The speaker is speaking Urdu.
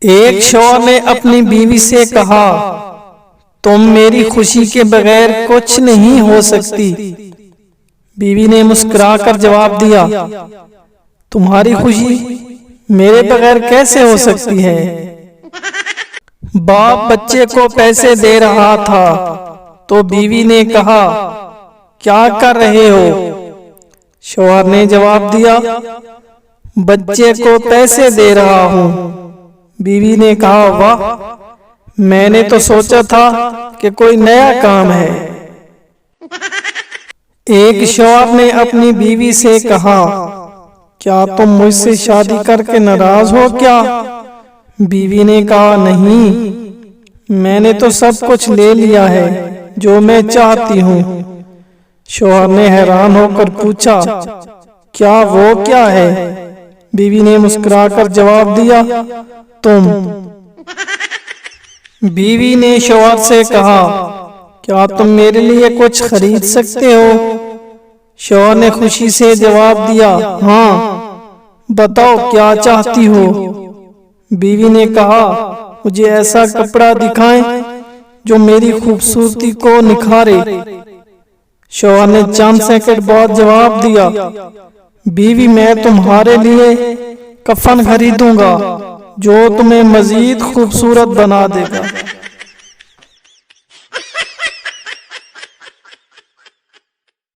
ایک شوہر نے اپنی بیوی سے کہا، تم میری خوشی کے بغیر کچھ نہیں ہو سکتی۔ بیوی نے مسکرا کر جواب دیا، تمہاری خوشی میرے بغیر کیسے ہو سکتی ہے؟ باپ بچے کو پیسے دے رہا تھا تو بیوی نے کہا، کیا کر رہے ہو؟ شوہر نے جواب دیا، بچے کو پیسے دے رہا ہوں۔ بیوی نے کہا، واہ، میں نے تو سوچا تھا کہ کوئی نیا کام ہے۔ ایک شوہر نے اپنی بیوی سے کہا، کیا تم مجھ سے شادی کر کے ناراض ہو کیا؟ بیوی نے کہا، نہیں، میں نے تو سب کچھ لے لیا ہے جو میں چاہتی ہوں۔ شوہر نے حیران ہو کر پوچھا، کیا وہ کیا ہے؟ بیوی نے مسکرا کر جواب دیا، تم۔ بیوی نے شوہر سے کہا، کیا تم میرے لیے کچھ خرید سکتے ہو؟ شوہر نے خوشی سے جواب دیا، ہاں، بتاؤ کیا چاہتی ہو؟ بیوی نے کہا، مجھے ایسا کپڑا دکھائیں جو میری خوبصورتی کو نکھارے۔ شوہر نے چند سیکنڈ بعد جواب دیا، بیوی، میں تمہارے لیے کفن خریدوں گا جو تمہیں مزید خوبصورت بنا دے گا۔